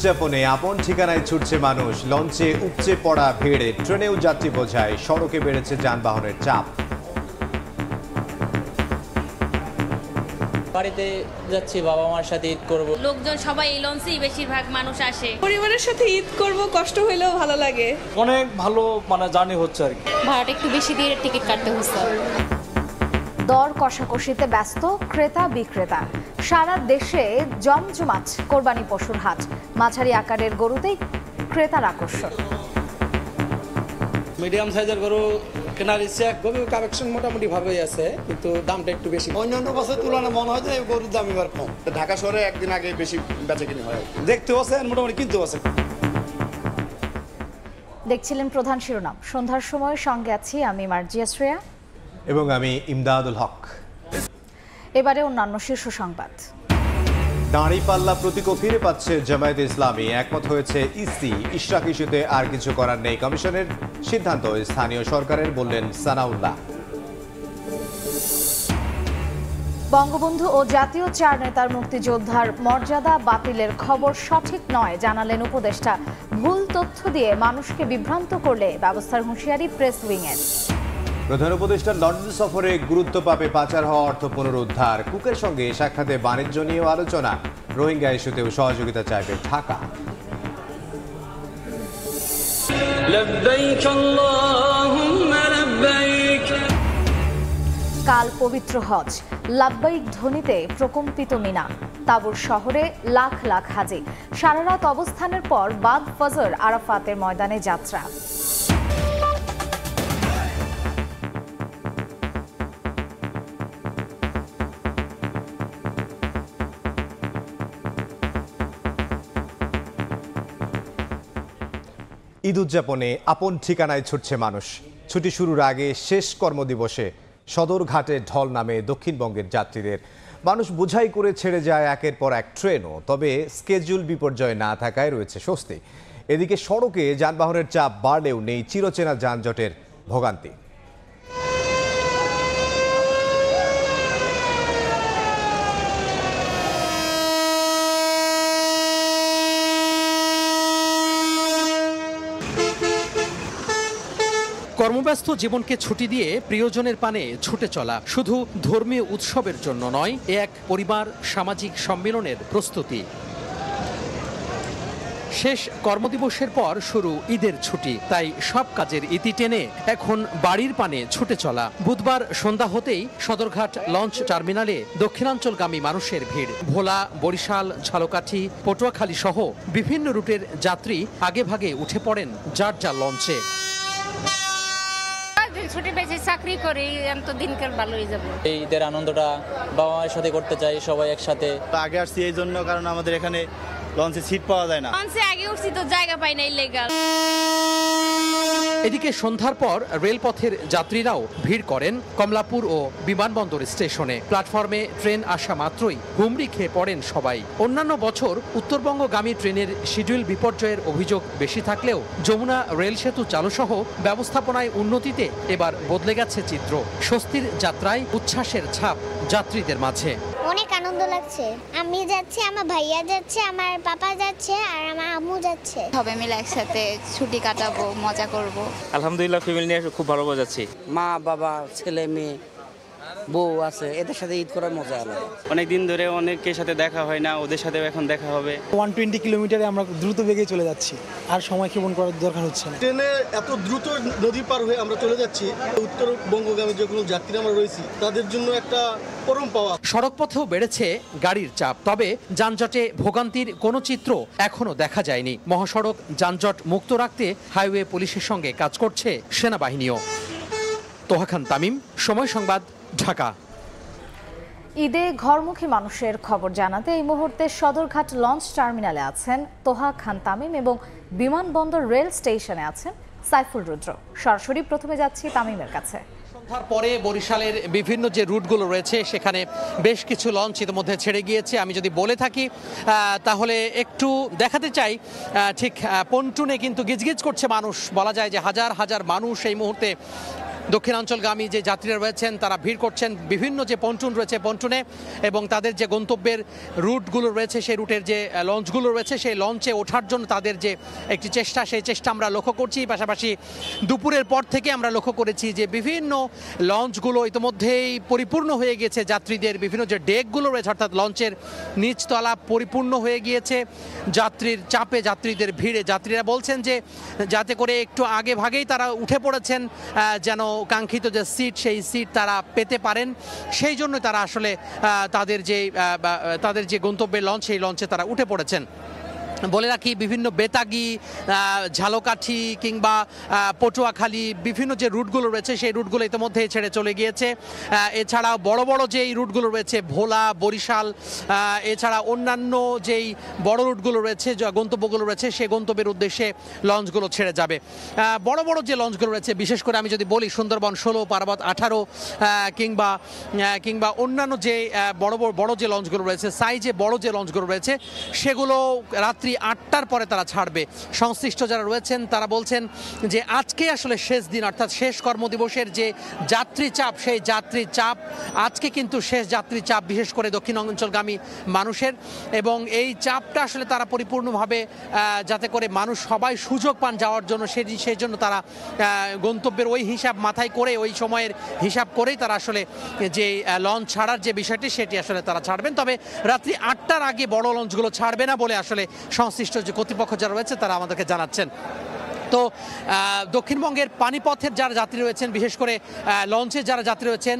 উদযাপনে আপন ঠিকানায় ছুটছে মানুষ। লঞ্চে উপচে পড়া ভিড়ে ট্রেনেও যাত্রী বোঝায়, সড়কে বেড়েছে যানবাহনের চাপ। বাড়িতে যাচ্ছি, বাবা মার সাথে ঈদ করব। লোকজন সবাই এই লঞ্চেই বেশিরভাগ মানুষ আসে। পরিবারের সাথে ঈদ করব, কষ্ট হইলেও ভালো লাগে। অনেক ভালো জার্নি হচ্ছে আর কি। ভাড়াটা একটু বেশি দিয়ে টিকিট কাটতে হচ্ছে। দর কষাকষিতে ব্যস্ত ক্রেতা বিক্রেতা। সারা দেশে জমজমাট কোরবানি পশুর হাট। মাঝারি আকারের গরুতেই ক্রেতার আকর্ষণ। মিডিয়াম সাইজের গরু কেনার ইচ্ছা, গরুর কালেকশন মোটামুটি ভালোই আছে, কিন্তু দামটা একটু বেশি। অন্যান্য বছরের তুলনায় মনে হয় যে গরুর দাম এবার কম। ঢাকা শহরে একদিন আগে বেশি বেচা কিনে হয়। দেখতেও আছে, মোটামুটি কিনতেও আছে। দেখছিলেন প্রধান শিরোনাম। সন্ধ্যার সময় সঙ্গে আছি আমি মার্জিয়া শ্রেয়া এবং আমি ইমদাদুল হক। এবারে অন্যান্য শীর্ষ সংবাদ। দাঁড়িপাল্লা প্রতীক ফিরে পাচ্ছে জামায়াতে ইসলামী। একমত হয়েছে ইসি। ইশরাক ইস্যুতে আর কিছু করার নেই কমিশনের। সিদ্ধান্ত স্থানীয় সরকারের, বললেন সানাউল্লাহ। বঙ্গবন্ধু ও জাতীয় চার নেতার মুক্তিযোদ্ধার মর্যাদা বাতিলের খবর সঠিক নয় জানালেন উপদেষ্টা। ভুল তথ্য দিয়ে মানুষকে বিভ্রান্ত করলে ব্যবস্থার হুঁশিয়ারি প্রেস উইংয়ের। প্রধান উপদেষ্টা লন্ডন সফরে গুরুত্ব পাবে পাচার হওয়া অর্থ পুনরুদ্ধার। কুকের সঙ্গে সাক্ষাতে বাণিজ্য নিয়েও আলোচনা। রোহিঙ্গা ইস্যুতেও সহযোগিতা চাইবে ঢাকা। কাল পবিত্র হজ। লাব্বাইক ধ্বনিতে প্রকম্পিত মিনা। তাবুর শহরে লাখ লাখ হাজি। সারা রাত অবস্থানের পর বাদ ফজর আরাফাতের ময়দানে যাত্রা। ঈদ উদযাপনে আপন ঠিকানায় ছুটছে মানুষ। ছুটি শুরুর আগে শেষ কর্মদিবসে সদরঘাটে ঢল নামে দক্ষিণবঙ্গের যাত্রীদের। মানুষ বোঝাই করে ছেড়ে যায় একের পর এক ট্রেনও। তবে স্কেজুল বিপর্যয় না থাকায় রয়েছে স্বস্তি। এদিকে সড়কে যানবাহনের চাপ বাড়লেও নেই চিরচেনা যানজটের ভোগান্তি। কর্মব্যস্ত জীবনকে ছুটি দিয়ে প্রিয়জনের পানে ছুটে চলা শুধু ধর্মীয় উৎসবের জন্য নয়, এক পরিবার সামাজিক সম্মেলনের প্রস্তুতি। শেষ কর্মদিবসের পর শুরু ঈদের ছুটি, তাই সব কাজের ইতি টেনে এখন বাড়ির পানে ছুটে চলা। বুধবার সন্ধ্যা হতেই সদরঘাট লঞ্চ টার্মিনালে দক্ষিণাঞ্চলগামী মানুষের ভিড়। ভোলা, বরিশাল, ঝালকাঠি, পটুয়াখালী সহ বিভিন্ন রুটের যাত্রী আগেভাগে উঠে পড়েন যার যার লঞ্চে। ছুটি পেয়েছি, চাকরি করি, তো দিনকাল ভালো হয়ে যাবে। এই ঈদের আনন্দটা বাবা মায়ের সাথে করতে চাই, সবাই একসাথে। আগে আসছি এই জন্য, কারণ আমাদের এখানে লঞ্চে সিট পাওয়া যায় না। লঞ্চে আগে উঠছি তো জায়গা পাই না, ইল্লিগাল। এদিকে সন্ধ্যার পর রেলপথের যাত্রীরাও ভিড় করেন কমলাপুর ও বিমানবন্দর স্টেশনে। প্ল্যাটফর্মে ট্রেন আসা মাত্রই হুমড়ি খেয়ে পড়েন সবাই। অন্যান্য বছর উত্তরবঙ্গগামী ট্রেনের শিডিউল বিপর্যয়ের অভিযোগ বেশি থাকলেও যমুনা রেল সেতু চালুসহ ব্যবস্থাপনায় উন্নতিতে এবার বদলে গেছে চিত্র। স্বস্তির যাত্রায় উচ্ছ্বাসের ছাপ যাত্রীদের মাঝে। অনেক আনন্দ লাগছে। আমি যাচ্ছি, আমার ভাইয়া যাচ্ছে, আমার পাপা যাচ্ছে, আর আমার আম্মু যাচ্ছে। সবাই মিলে একসাথে ছুটি কাটাবো, মজা করব। আলহামদুলিল্লাহ, ফ্যামিলি নিয়ে খুব ভালো যাচ্ছি। মা বাবা ছেলে মেয়ে বউ আছে, এদের সাথে ঈদ করার মজা আলাদা। অনেকদিন ধরে অনেকের সাথে দেখা হয় না, ওদের সাথে এখন দেখা হবে। 120 কিলোমিটারে আমরা দ্রুত বেগে চলে যাচ্ছি, আর সময় ক্ষেপণ করার দরকার হচ্ছে না। ট্রেনে এত দ্রুত নদী পার হয়ে আমরা চলে যাচ্ছি। উত্তরবঙ্গগামী যে কোনো যাত্রী আমরা রয়েছি তাদের জন্য একটা পরম পাওয়া। সড়কপথেও বেড়েছে গাড়ির চাপ, তবে যানজটে ভোগান্তির কোনো চিত্র এখনো দেখা যায়নি। মহাসড়ক যানজট মুক্ত রাখতে হাইওয়ে পুলিশের সঙ্গে কাজ করছে সেনাবাহিনীও। তোহা খান তামিম, সময় সংবাদ, ঢাকা। ঈদে ঘরমুখী মানুষের খবর জানাতে এই মুহূর্তে সদরঘাট লঞ্চ টার্মিনালে আছেন তোহা খান তামিম এবং বিমানবন্দর রেল স্টেশনে আছেন সাইফুল রুদ্র। সরাসরি প্রথমে যাচ্ছি তামিমের কাছে। সন্ধ্যার পরে বরিশালের বিভিন্ন যে রুটগুলো রয়েছে সেখানে বেশ কিছু লঞ্চ ইতিমধ্যে ছেড়ে গিয়েছে। আমি যদি বলে থাকি তাহলে একটু দেখাতে চাই, ঠিক পন্টুনে কিন্তু গিজগিজ করছে মানুষ। বলা যায় যে হাজার হাজার মানুষ এই মুহূর্তে দক্ষিণাঞ্চলগামী যে যাত্রীরা রয়েছেন তারা ভিড় করছেন বিভিন্ন যে পন্টুন রয়েছে পন্টুনে, এবং তাদের যে গন্তব্যের রুটগুলো রয়েছে সেই রুটের যে লঞ্চগুলো রয়েছে সেই লঞ্চে ওঠার জন্য তাদের যে একটি চেষ্টা, সেই চেষ্টা আমরা লক্ষ্য করছি। পাশাপাশি দুপুরের পর থেকে আমরা লক্ষ্য করেছি যে বিভিন্ন লঞ্চগুলো ইতিমধ্যেই পরিপূর্ণ হয়ে গিয়েছে যাত্রীদের, বিভিন্ন যে ডেকগুলো রয়েছে অর্থাৎ লঞ্চের নিচতলা পরিপূর্ণ হয়ে গিয়েছে যাত্রীর চাপে, যাত্রীদের ভিড়ে। যাত্রীরা বলছেন যে যাতে করে একটু আগে ভাগেই তারা উঠে পড়েছেন যেন কাঙ্ক্ষিত যে সিট সেই সিট তারা পেতে পারেন, সেই জন্য তারা আসলে তাদের যে গন্তব্যের লঞ্চ সেই লঞ্চে তারা উঠে পড়েছেন। বলে রাখি বিভিন্ন বেতাগি, ঝালকাঠি কিংবা পটুয়াখালী বিভিন্ন যে রুটগুলো রয়েছে সেই রুটগুলো ইতিমধ্যে ছেড়ে চলে গিয়েছে। এছাড়াও বড় বড় যেই রুটগুলো রয়েছে ভোলা, বরিশাল, এছাড়া অন্যান্য যেই বড় রুটগুলো রয়েছে, গন্তব্যগুলো রয়েছে সেই গন্তব্যের উদ্দেশ্যে লঞ্চগুলো ছেড়ে যাবে। বড় বড় যে লঞ্চগুলো রয়েছে, বিশেষ করে আমি যদি বলি সুন্দরবন 16, পারাবত 18 কিংবা অন্যান্য যে বড় যে লঞ্চগুলো রয়েছে, সাইজে বড় যে লঞ্চগুলো রয়েছে সেগুলো রাত্রি 8টার পরে তারা ছাড়বে। সংশ্লিষ্ট যারা রয়েছেন তারা বলছেন যে আজকে আসলে শেষ দিন, অর্থাৎ শেষ কর্মদিবসের যে যাত্রী চাপ, সেই যাত্রী চাপ আজকে কিন্তু শেষ যাত্রী চাপ, বিশেষ করে দক্ষিণাঞ্চলগামী মানুষের। এবং এই চাপটা আসলে তারা পরিপূর্ণভাবে যাতে করে মানুষ সবাই সুযোগ পান যাওয়ার জন্য, সেই জন্য তারা গন্তব্যের ওই হিসাব মাথায় করে, ওই সময়ের হিসাব করেই তারা আসলে যে লঞ্চ ছাড়ার যে বিষয়টি সেটি আসলে তারা ছাড়বেন। তবে রাত্রি 8টার আগে বড় লঞ্চগুলো ছাড়বে না বলে আসলে সংশ্লিষ্ট যে কর্তৃপক্ষ যারা রয়েছে তারা আমাদেরকে জানাচ্ছেন। তো দক্ষিণবঙ্গের পানিপথের যারা যাত্রী রয়েছেন, বিশেষ করে লঞ্চে যারা যাত্রী রয়েছেন,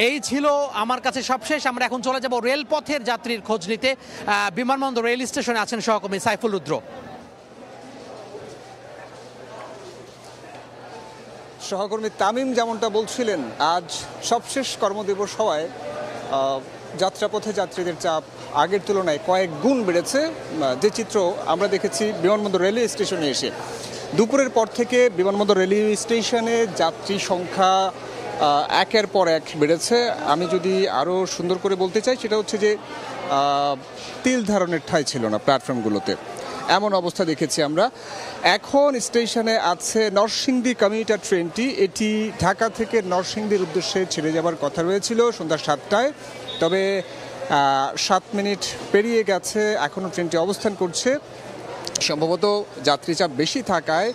এই ছিল আমার কাছে সবশেষ। আমরা এখন চলে যাব রেলপথের যাত্রীর খোঁজ নিতে। বিমানবন্দর রেল স্টেশনে আছেন সহকর্মী সাইফুল রুদ্র। সহকর্মী তামিম যেমনটা বলছিলেন, আজ সবশেষ কর্মদিবস হওয়ায় যাত্রাপথে যাত্রীদের চাপ আগের তুলনায় কয়েক গুণ বেড়েছে। যে চিত্র আমরা দেখেছি বিমানবন্দর রেলওয়ে স্টেশনে এসে, দুপুরের পর থেকে বিমানবন্দর রেলওয়ে স্টেশনে যাত্রী সংখ্যা একের পর এক বেড়েছে। আমি যদি আরও সুন্দর করে বলতে চাই, সেটা হচ্ছে যে তিল ধারণের ঠাঁই ছিল না প্ল্যাটফর্মগুলোতে, এমন অবস্থা দেখেছি আমরা। এখন স্টেশনে আছে নরসিংদী কমিউটার ট্রেনটি। এটি ঢাকা থেকে নরসিংদীর উদ্দেশ্যে ছেড়ে যাবার কথা রয়েছিল সন্ধ্যা 7টায়, তবে 7 মিনিট পেরিয়ে গেছে, এখনও ট্রেনটি অবস্থান করছে। সম্ভবত যাত্রী চাপ বেশি থাকায়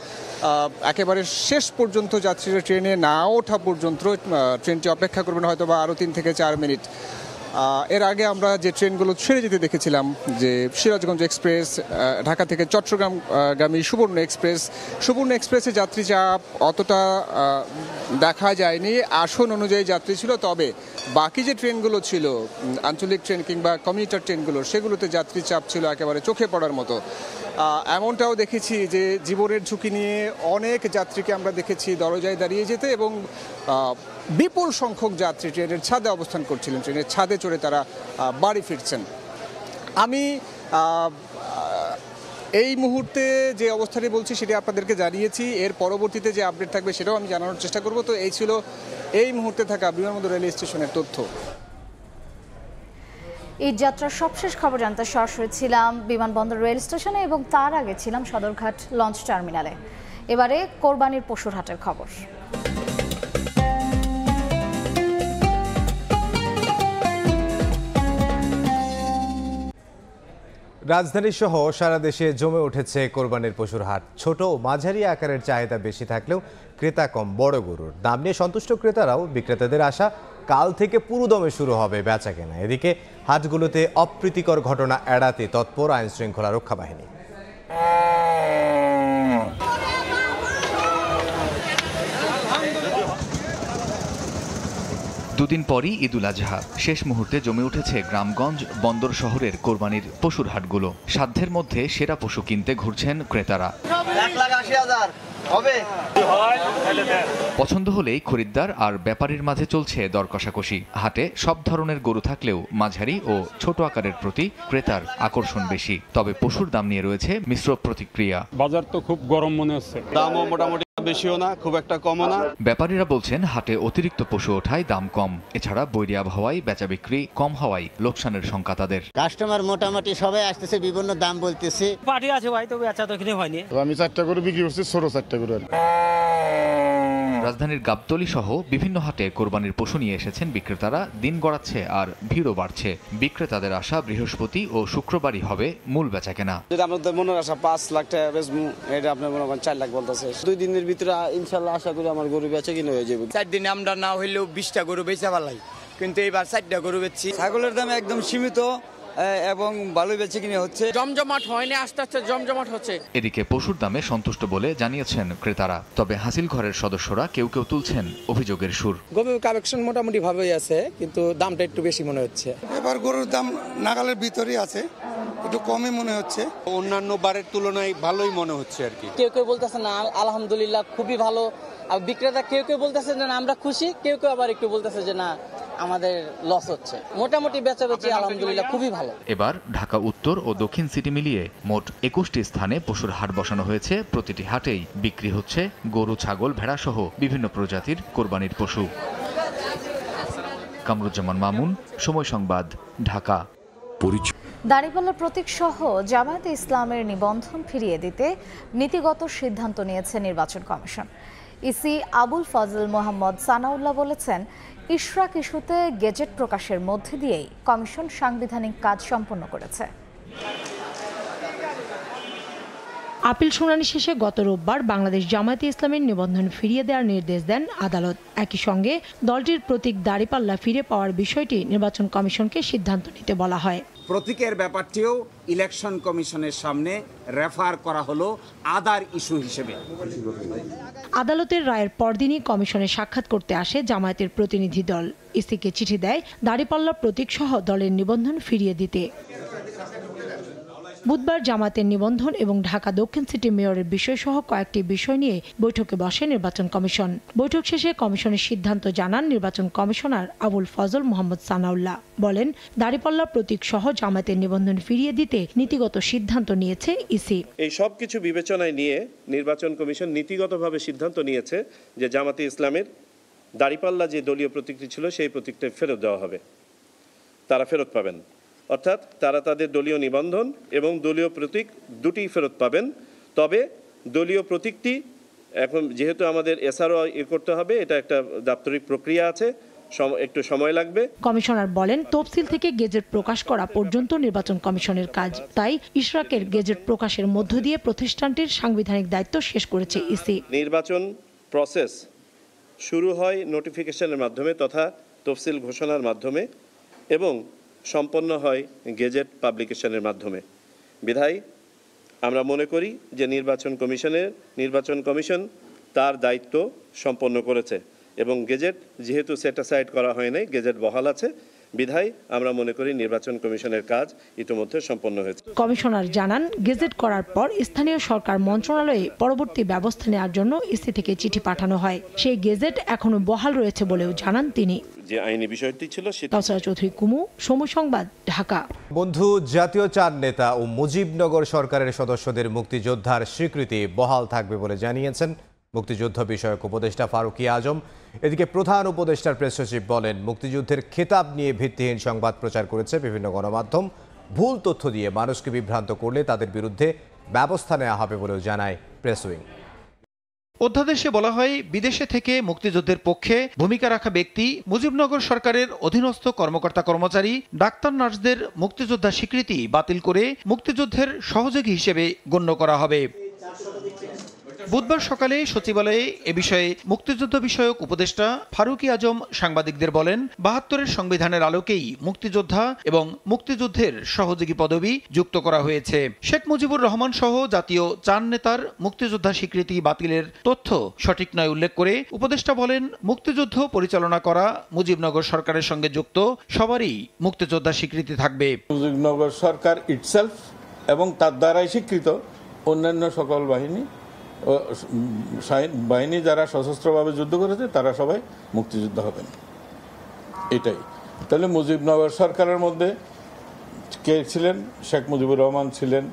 একেবারে শেষ পর্যন্ত যাত্রীরা ট্রেনে না ওঠা পর্যন্ত ট্রেনটি অপেক্ষা করবেন হয়তো বা আরও 3 থেকে 4 মিনিট। এর আগে আমরা যে ট্রেনগুলো ছেড়ে যেতে দেখেছিলাম, যে সিরাজগঞ্জ এক্সপ্রেস, ঢাকা থেকে চট্টগ্রামগামী সুবর্ণ এক্সপ্রেসে যাত্রী চাপ অতটা দেখা যায়নি, আসন অনুযায়ী যাত্রী ছিল। তবে বাকি যে ট্রেনগুলো ছিল, আঞ্চলিক ট্রেন কিংবা কমিউটার ট্রেনগুলো, সেগুলোতে যাত্রী চাপ ছিল একেবারে চোখে পড়ার মতো। এমনটাও দেখেছি যে জীবনের ঝুঁকি নিয়ে অনেক যাত্রীকে আমরা দেখেছি দরজায় দাঁড়িয়ে যেতে, এবং বিপুল সংখ্যক যাত্রী ট্রেনের ছাদে অবস্থান করছিলেন, ট্রেনের ছাদে চড়ে তারা বাড়ি ফিরছেন। আমি এই মুহূর্তে যে অবস্থাটি বলছি সেটি আপনাদেরকে জানিয়েছি, এর পরবর্তীতে যে আপডেট থাকবে সেটাও আমি জানানোর চেষ্টা করব। তো এই ছিল এই মুহূর্তে থাকা বিমানবন্দর রেলওয়ে স্টেশনের তথ্য। এই যাত্রার সবশেষ খবর জানতে সরাসরি ছিলাম বিমানবন্দর রেল স্টেশনে, এবং তার আগে ছিলাম সদরঘাট লঞ্চ টার্মিনালে। এবারে কোরবানির পশুর হাটের খবর। রাজধানী সহ সারা দেশে জমে উঠেছে কোরবানির পশুর হাট। ছোট ও মাঝারি আকারের চাহিদা বেশি থাকলেও ক্রেতা কম বড় গরুর। দাম নিয়ে সন্তুষ্ট ক্রেতারাও বিক্রেতাদের আশা কাল থেকে পুরোদমে শুরু হবে বেচাকেনা। এদিকে হাটগুলোতে অপ্রীতিকর ঘটনা এড়াতে তৎপর আইন শৃঙ্খলা রক্ষা বাহিনী। দুদিন পরই ঈদুল আজহা, শেষ মুহূর্তে জমে উঠেছে গ্রামগঞ্জ বন্দর শহরের কোরবানির পশুর হাটগুলো। সাধ্যের মধ্যে সেরা পশু কিনতে ঘুরছেন ক্রেতারা। পছন্দ হলেই খরিদ্দার আর ব্যাপারীর মাঝে চলছে দর কষাকষি। হাটে সব ধরনের গরু থাকলেও মাঝারি ও ছোট আকারের প্রতি ক্রেতার আকর্ষণ বেশি। তবে পশুর দাম নিয়ে রয়েছে মিশ্র প্রতিক্রিয়া। বাজার তো খুব গরম মনে হচ্ছে, দামও মোটামুটি বেশিও না, খুব একটা কমও না। ব্যাপারীরা বলছেন হাটে অতিরিক্ত পশু ওঠায় দাম কম। এছাড়া বৈরী আবহাওয়ায় বেচা বিক্রি কম হওয়ায় লোকসানের শঙ্কা তাদের। কাস্টমার মোটামুটি সবাই আসতেছে, বিভিন্ন দাম বলতেছে। পার্টি আছে ভাই, তবে বেচা তো হয়নি। আমি 4টা করে বিক্রি করছি, ছোট 4টা করে। রাজধানীর গাবতলী সহ বিভিন্ন হাটে কোরবানির পশু নিয়ে এসেছেন বিক্রেতারা। দিন গড়াচ্ছে আর ভিড়ও বাড়ছে। বিক্রেতাদের আশা বৃহস্পতি ও শুক্রবারই হবে মূল বেচাকেনা। যদি আমাদের মনের আশা 5 লাখ টাকা বেচবো, এটা আপনার মনে করেন 4 লাখ বলতেছে। 2 দিনের ভিতরে ইনশাল্লাহ আশা করি আমার গরু বেচা কিনে হয়ে যাবে। 4 দিনে আমরা না হইলেও 20টা গরু বেচা পালাই, কিন্তু এবার 4টা গরু বেচছি। ছাগলের দাম একদম সীমিত এবং ভালো বেচে কিনে হচ্ছে। জমজমাট হয়নি, আস্তে আস্তে জমজমাট হচ্ছে। এদিকে পশুর দামে সন্তুষ্ট বলে জানিয়েছেন ক্রেতারা। তবে হাসিল ঘরের সদস্যরা কেউ কেউ তুলছেন অভিযোগের সুর। গরুর কালেকশন মোটামুটি ভাবেই আছে, কিন্তু দামটা একটু বেশি মনে হচ্ছে। এবার গরুর দাম নাগালের ভিতরেই আছে, একটু কমই মনে হচ্ছে। অন্যান্য বারের তুলনায় ভালোই মনে হচ্ছে আর কি। কেউ কেউ বলতেছে না আলহামদুলিল্লাহ খুবই ভালো, আর বিক্রেতা কেউ কেউ বলতেছে যে না আমরা খুশি, কেউ কেউ আবার একটু বলতেছে যে না আমাদের লস হচ্ছে। মোটামুটি বেচাবেচি আলহামদুলিল্লাহ খুবই ভালো। এবার ঢাকা উত্তর ও দক্ষিণ সিটি মিলিয়ে মোট 21টি স্থানে পশুর হাট বসানো হয়েছে। প্রতিটি হাটেই বিক্রি হচ্ছে গরু, ছাগল, ভেড়া সহ বিভিন্ন প্রজাতির কোরবানির পশু। কামরুজ্জামান মামুন, সময় সংবাদ, ঢাকা। দাঁড়িপাল্লার প্রতীক সহ জামায়াতে ইসলামের নিবন্ধন ফিরিয়ে দিতে নীতিগত সিদ্ধান্ত নিয়েছে নির্বাচন কমিশন। ইসি আবুল ফজল মোহাম্মদ সানাউল্লাহ বলেছেন, ইশরাক ইস্যুতে গেজেট প্রকাশের মধ্যে দিয়েই কমিশন সাংবিধানিক কাজ সম্পন্ন করেছে। আপিল শুনানি শেষে গত রোববার বাংলাদেশ জামায়াতে ইসলামের নিবন্ধন ফিরিয়ে দেওয়ার নির্দেশ দেন আদালত। একই সঙ্গে দলটির প্রতীক দাঁড়িপাল্লা ফিরে পাওয়ার বিষয়টি নির্বাচন কমিশনকে সিদ্ধান্ত নিতে বলা হয়। প্রতীকের ব্যাপারটিও ইলেকশন কমিশনের সামনে রেফার করা হলো আদার ইস্যু হিসেবে। আদালতের রায়ের পরদিনই কমিশনে সাক্ষাৎ করতে আসে জামায়াতের প্রতিনিধি দল। ইসিকে চিঠি দেয় দাঁড়িপাল্লা প্রতীক সহ দলের নিবন্ধন ফিরিয়ে দিতে। বুধবার জামায়াতের নিবন্ধন এবং ঢাকা দক্ষিণ সিটি মেয়রের বিষয়সহ কয়েকটি বিষয় নিয়ে বৈঠকে বসে নির্বাচন কমিশন। বৈঠক শেষে কমিশনের সিদ্ধান্ত জানান নির্বাচন কমিশনার আবুল ফজল মোহাম্মদ সানাউল্লাহ। বলেন, দাঁড়িপাল্লা প্রতীক সহ জামায়াতের নিবন্ধন ফিরিয়ে দিতে নীতিগত সিদ্ধান্ত নিয়েছে ইসি। এই সব কিছু বিবেচনায় নিয়ে নির্বাচন কমিশন নীতিগতভাবে সিদ্ধান্ত নিয়েছে যে জামায়াতে ইসলামের দাঁড়িপাল্লা যে দলীয় প্রতীকটি ছিল সেই প্রতীকটা ফেরত দেওয়া হবে, তারা ফেরত পাবেন। অর্থাৎ তারা তাদের দলীয় নিবন্ধন এবং দলীয় প্রতীক দুটি ফেরত পাবেন। তবে দলীয় প্রতীকটি এখন যেহেতু আমাদের এসআরও করতে হবে, এটা একটা দাপ্তরিক প্রক্রিয়া আছে, একটু সময় লাগবে। কমিশনার বলেন, তফসিল থেকে গেজেট প্রকাশ করা পর্যন্ত নির্বাচন কমিশনের কাজ। তাই ইশরাকের গেজেট প্রকাশের মধ্য দিয়ে প্রতিষ্ঠানটির সাংবিধানিক দায়িত্ব শেষ করেছে ইসি। নির্বাচন প্রসেস শুরু হয় নোটিফিকেশনের মাধ্যমে তথা তফসিল ঘোষণার মাধ্যমে এবং সম্পন্ন হয় গেজেট পাবলিকেশনের মাধ্যমে। বিধায় আমরা মনে করি যে নির্বাচন কমিশন তার দায়িত্ব সম্পন্ন করেছে এবং গেজেট যেহেতু সেট অ্যাসাইড করা হয় নাই, গেজেট বহাল আছে, বিধায় আমরা মনে করি নির্বাচন কমিশনের কাজ ইতিমধ্যে সম্পন্ন হয়েছে। কমিশনার জানান, গেজেট করার পর স্থানীয় সরকার মন্ত্রণালয়ে পরবর্তী ব্যবস্থা নেওয়ার জন্য ইসি থেকে চিঠি পাঠানো হয়। সেই গেজেট এখনো বহাল রয়েছে বলেও জানান তিনি। যে আইনি বিষয়টি ছিল কাউসার চৌধুরী কুমু, সময় সংবাদ, ঢাকা। বন্ধু জাতীয় চার নেতা ও মুজিবনগর সরকারের সদস্যদের মুক্তিযোদ্ধার স্বীকৃতি বহাল থাকবে বলে জানিয়েছেন মুক্তিযুদ্ধ বিষয়ক উপদেষ্টা ফারুকী আজম। এদিকে প্রধান উপদেষ্টার প্রেস সচিব বলেন, মুক্তিযুদ্ধের খেতাব নিয়ে ভিত্তিহীন সংবাদ প্রচার করেছে বিভিন্ন গণমাধ্যম। ভুল তথ্য দিয়ে মানুষকে বিভ্রান্ত করলে তাদের বিরুদ্ধে ব্যবস্থা নেওয়া হবে বলেও জানায় প্রেস উইং। অধ্যাদেশে বলা হয়, বিদেশে থেকে মুক্তিযুদ্ধের পক্ষে ভূমিকা রাখা ব্যক্তি, মুজিবনগর সরকারের অধীনস্থ কর্মকর্তা কর্মচারী, ডাক্তার, নার্সদের মুক্তিযোদ্ধা স্বীকৃতি বাতিল করে মুক্তিযুদ্ধের সহযোগী হিসেবে গণ্য করা হবে। বুধবার সকালে সচিবালয়ে এ বিষয়ে মুক্তিযুদ্ধ বিষয়ক উপদেষ্টা ফারুকী আজম সাংবাদিকদের বলেন, ৭২-এর সংবিধানের আলোকেই মুক্তিযোদ্ধা এবং মুক্তিযুদ্ধের সহযোগী পদবি যুক্ত করা হয়েছে। শেখ মুজিবুর রহমান সহ জাতীয় চার নেতার মুক্তিযোদ্ধা স্বীকৃতি বাতিলের তথ্য সঠিক নয় উল্লেখ করে উপদেষ্টা বলেন, মুক্তিযুদ্ধ পরিচালনা করা মুজিবনগর সরকারের সঙ্গে যুক্ত সবারই মুক্তিযোদ্ধা স্বীকৃতি থাকবে। মুজিবনগর সরকার ইটসেলফ এবং তার দ্বারাই স্বীকৃত অন্যান্য সকল বাহিনী যারা সশস্ত্রভাবে যুদ্ধ করেছে তারা সবাই মুক্তিযোদ্ধা হবেন। এটাই তাহলে মুজিবনগর সরকারের মধ্যে কে ছিলেন? শেখ মুজিবুর রহমান ছিলেন,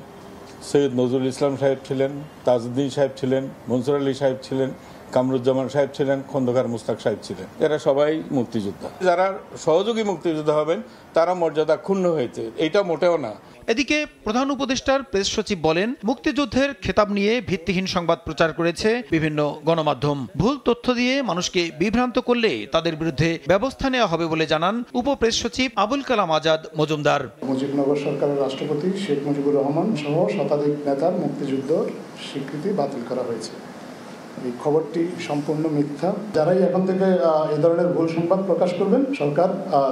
সৈয়দ নজরুল ইসলাম সাহেব ছিলেন, তাজউদ্দিন সাহেব ছিলেন, মনসুর আলী সাহেব ছিলেন, কামরুজ্জামান সাহেব ছিলেন, খন্দকার মুস্তাক সাহেব ছিলেন। এরা সবাই মুক্তিযোদ্ধা। যারা সহযোগী মুক্তিযোদ্ধা হবেন তারা মর্যাদা ক্ষুণ্ণ হয়েছে, এইটা মোটেও না। এদিকে প্রধান উপদেষ্টার প্রেস সচিব বলেন, মুক্তিযুদ্ধের খেতাব নিয়ে ভিত্তিহীন সংবাদ প্রচার করেছে বিভিন্ন গণমাধ্যম। ভুল তথ্য দিয়ে মানুষকে বিভ্রান্ত করলে তাদের বিরুদ্ধে ব্যবস্থা নেওয়া হবে বলে জানান উপপ্রেস সচিব আবুল কালাম আজাদ মজুমদার। মুজিবনগর সরকারের রাষ্ট্রপতি শেখ মুজিবুর রহমান সহ শতাধিক নেতার মুক্তিযুদ্ধের স্বীকৃতি বাতিল করা হয়েছে। এই খবরটি সম্পূর্ণ মিথ্যা। যারাই এখন থেকে এই ধরনের ভুল সংবাদ প্রকাশ করবেন, সরকার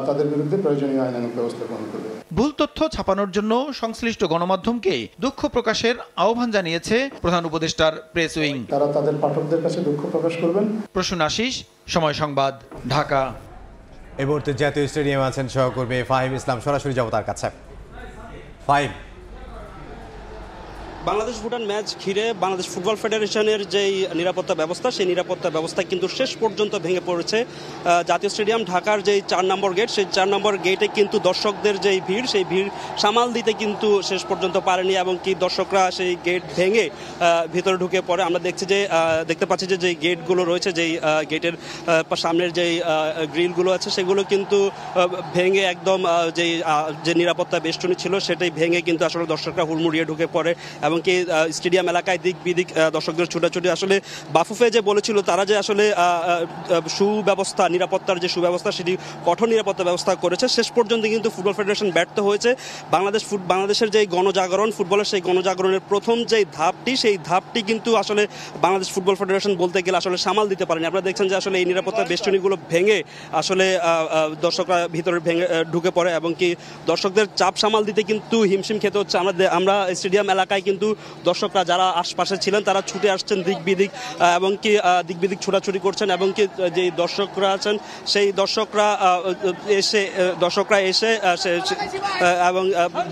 তাদের বিরুদ্ধে প্রয়োজনীয় আইনানুগ ব্যবস্থা গ্রহণ করবে। ভুল তথ্য ছাপানোর জন্য সংশ্লিষ্ট গণমাধ্যমকে দুঃখ প্রকাশের আহ্বান জানিয়েছে প্রধান উপদেষ্টার প্রেস উইং। তারা তাদের পাঠকদের কাছে দুঃখ প্রকাশ করবেন। প্রসূন আশিস, সময় সংবাদ, ঢাকা। এই মুহূর্তে জাতীয় স্টেডিয়ামে আছেন সহকর্মী ফাহিম ইসলাম, সরাসরি যাব তার কাছে। ফাহিম, বাংলাদেশ ভুটান ম্যাচ ঘিরে বাংলাদেশ ফুটবল ফেডারেশনের যেই নিরাপত্তা ব্যবস্থা, সেই নিরাপত্তা ব্যবস্থা কিন্তু শেষ পর্যন্ত ভেঙে পড়েছে। জাতীয় স্টেডিয়াম ঢাকার যেই 4 নম্বর গেট, সেই 4 নম্বর গেটে কিন্তু দর্শকদের যেই ভিড়, সেই ভিড় সামাল দিতে কিন্তু শেষ পর্যন্ত পারেনি এবং কি দর্শকরা সেই গেট ভেঙে ভিতরে ঢুকে পড়ে। আমরা দেখতে পাচ্ছি যে যেই গেটগুলো রয়েছে, যেই গেটের সামনের যেই গ্রিলগুলো আছে, সেগুলো কিন্তু ভেঙে একদম যে নিরাপত্তা বেষ্টনী ছিল সেটাই ভেঙে কিন্তু আসলে দর্শকরা হুড়মুড়িয়ে ঢুকে পড়ে। এমনকি স্টেডিয়াম এলাকায় দিক বিদিক দর্শকদের ছুটাছুটি। আসলে বাফুফে যে বলেছিল তারা যে আসলে সুব্যবস্থা, নিরাপত্তার যে সুব্যবস্থা, সেটি কঠোর নিরাপত্তা ব্যবস্থা করেছে। শেষ পর্যন্ত কিন্তু ফুটবল ফেডারেশন ব্যর্থ হয়েছে। বাংলাদেশের যে গণজাগরণ, ফুটবলের সেই গণজাগরণের প্রথম যে ধাপটি, সেই ধাপটি কিন্তু আসলে বাংলাদেশ ফুটবল ফেডারেশন বলতে গেলে আসলে সামাল দিতে পারেনি। আপনারা দেখছেন যে আসলে এই নিরাপত্তা বেষ্টনীগুলো ভেঙে আসলে দর্শকরা ভিতরে ঢুকে পড়ে এবং কি দর্শকদের চাপ সামাল দিতে কিন্তু হিমশিম খেতে হচ্ছে। আমরা স্টেডিয়াম এলাকায় কিন্তু দর্শকরা যারা আশপাশে ছিলেন তারা ছুটে আসছেন দিক বিদিক এবং কি দিক বিদিক ছোটাছুটি করছেন এবং কি যে দর্শকরা আছেন সেই দর্শকরা এসে এবং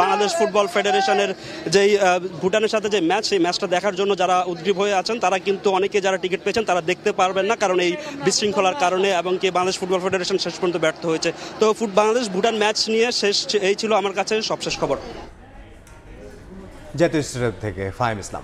বাংলাদেশ ফুটবল ফেডারেশনের যেই ভুটানের সাথে যে ম্যাচ, সেই ম্যাচটা দেখার জন্য যারা উদ্গ্রীব হয়ে আছেন তারা কিন্তু অনেকে যারা টিকিট পেয়েছেন তারা দেখতে পারবেন না, কারণ এই বিশৃঙ্খলার কারণে এবং কি বাংলাদেশ ফুটবল ফেডারেশন শেষ পর্যন্ত ব্যর্থ হয়েছে। তো বাংলাদেশ ভুটান ম্যাচ নিয়ে এই ছিল আমার কাছে সবশেষ খবর। জাতীয় স্টেডিয়াম থেকে ফাহিম ইসলাম।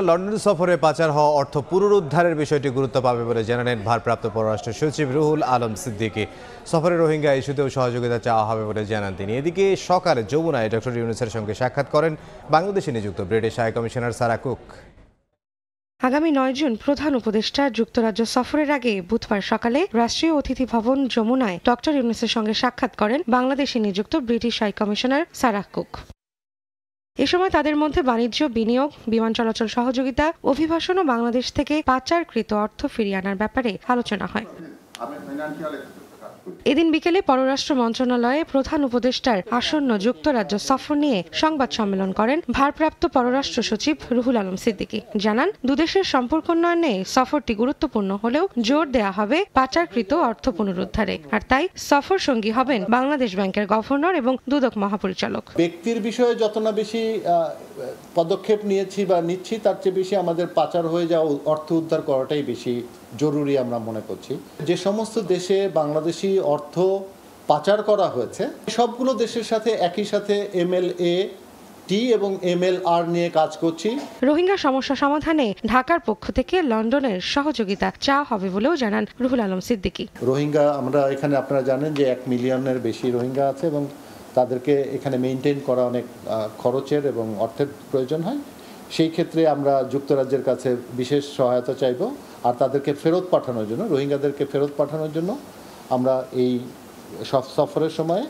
লন্ডন সফরে পাচার হওয়া অর্থ পুনরুদ্ধারের বিষয়টি গুরুত্ব পাবে বলে জানালেন ভারপ্রাপ্ত পররাষ্ট্র সচিব রুহুল আলম সিদ্দিকী। সফরে রোহিঙ্গা ইস্যুতেও সহযোগিতা চাওয়া হবে বলে জানান তিনি। এদিকে সকালে যমুনায় ডক্টর ইউনূসের সঙ্গে সাক্ষাৎ করেন বাংলাদেশে নিযুক্ত British high commissioner Sarah Cook. আগামী 9 জুন প্রধান উপদেষ্টা যুক্তরাজ্য সফরের আগে বুধবার সকালে রাষ্ট্রীয় অতিথি ভবন যমুনায় ডক্টর ইউনূসের সঙ্গে সাক্ষাৎ করেন বাংলাদেশে নিযুক্ত British high commissioner Sarah Cook. এ সময় তাদের মধ্যে বাণিজ্য, বিনিয়োগ, বিমান চলাচল সহযোগিতা, অভিবাসন ও বাংলাদেশ থেকে পাচারকৃত অর্থ ফিরিয়ে আনার ব্যাপারে আলোচনা হয়। এদিন বিকেলে পররাষ্ট্র মন্ত্রণালয়ে প্রধান উপদেষ্টার আসন্ন যুক্তরাজ্য সফর নিয়ে সংবাদ সম্মেলন করেন ভারপ্রাপ্ত পররাষ্ট্র সচিব রুহুল আলম সিদ্দিকী। জানান, দুদেশের সম্পর্ক উন্নয়নে সফরটি গুরুত্বপূর্ণ হলেও জোর দেয়া হবে পাচারকৃত অর্থ পুনরুদ্ধারে। আর তাই সফর সঙ্গী হবেন বাংলাদেশ ব্যাংকের গভর্নর এবং দুদক মহাপরিচালক। ব্যক্তির বিষয়ে যত না বেশি পদক্ষেপ নিয়েছি বা নিচ্ছি, তার চেয়ে বেশি আমাদের পাচার হয়ে যাওয়া অর্থ উদ্ধার করাটাই বেশি জরুরি আমরা মনে করছি। যে সমস্ত দেশে বাংলাদেশি অর্থ পাচার করা হয়েছে, সবগুলো দেশের সাথে একই সাথে MLAT এবং MLR নিয়ে কাজ করছি। রোহিঙ্গা সমস্যা সমাধানে ঢাকার পক্ষ থেকে লন্ডনের সহযোগিতা চাওয়া হবে বলেও জানান রুহুল আলম সিদ্দিকী। রোহিঙ্গা আমরা এখানে, আপনারা জানেন যে 1 মিলিয়নের বেশি রোহিঙ্গা আছে এবং তাদেরকে এখানে মেইনটেইন করা অনেক খরচের এবং অর্থের প্রয়োজন হয়। সেই ক্ষেত্রে আমরা যুক্তরাজ্যের কাছে বিশেষ সহায়তা চাইব, আর তাদেরকে ফেরত পাঠানোর জন্য, রোহিঙ্গাদেরকে ফেরত পাঠানোর জন্য আমরা এই সফরের সময়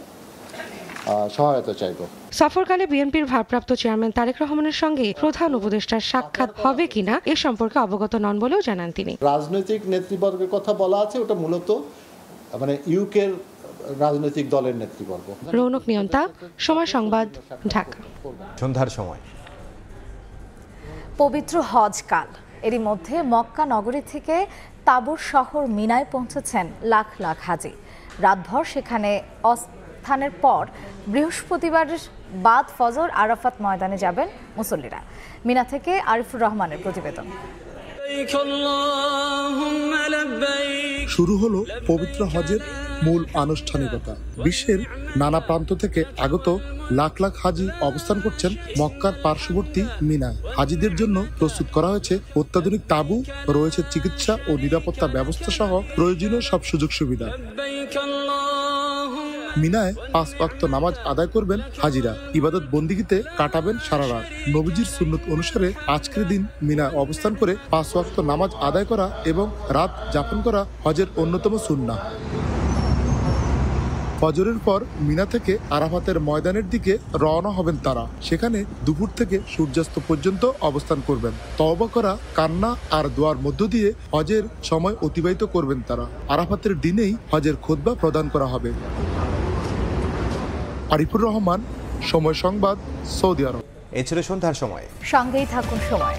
সহায়তা চাইব। সফরকালে বিএনপির ভারপ্রাপ্ত চেয়ারম্যান তারেক রহমানের সঙ্গে প্রধান উপদেষ্টার সাক্ষাৎ হবে কিনা এ সম্পর্কে অবগত নন বলেও জানান তিনি। রাজনৈতিক নেতৃবর্গের কথা বলা আছে, ওটা মূলত ইউকের রাজনৈতিক দলের নেতৃবর্গ। রৌনক নিয়ন্তা, সময় সংবাদ, ঢাকা। সন্ধ্যার সময় পবিত্র হজ কাল, এরই মধ্যে মক্কা নগরী থেকে তাবুর শহর মিনায় পৌঁছেছেন লাখ লাখ হাজি। রাতভর সেখানে অবস্থানের পর বৃহস্পতিবার বাদ ফজর আরাফাত ময়দানে যাবেন মুসল্লিরা। মিনা থেকে আরিফুর রহমানের প্রতিবেদন। শুরু হলো পবিত্র হজের মূল আনুষ্ঠানিকতা। বিশ্বের নানা প্রান্ত থেকে আগত লাখ লাখ হাজি অবস্থান করছেন মক্কার পার্শ্ববর্তী মিনায়। হাজিদের জন্য প্রস্তুত করা হয়েছে অত্যাধুনিক তাঁবু, রয়েছে চিকিৎসা ও নিরাপত্তা ব্যবস্থা সহ প্রয়োজনীয় সব সুযোগ সুবিধা। মিনায় 5 ওয়াক্ত নামাজ আদায় করবেন হাজিরা। ইবাদত বন্দিগিতে কাটাবেন সারা রাত। নবীজির সুন্নত অনুসারে আজকের দিন মিনায় অবস্থান করে 5 ওয়াক্ত নামাজ আদায় করা এবং রাত যাপন করা হজের অন্যতম সুন্নাহ। ফজরের পর মিনা থেকে আরাফাতের ময়দানের দিকে রওনা হবেন তারা। সেখানে দুপুর থেকে সূর্যাস্ত পর্যন্ত অবস্থান করবেন। তওবা করা, কান্না আর দোয়ার মধ্য দিয়ে হজের সময় অতিবাহিত করবেন তারা। আরাফাতের দিনেই হজের খুতবা প্রদান করা হবে। আরিফুর রহমান, সময় সংবাদ, সৌদি আরব। এই ছিল সন্ধ্যার সময়। সঙ্গেই থাকুন সময়।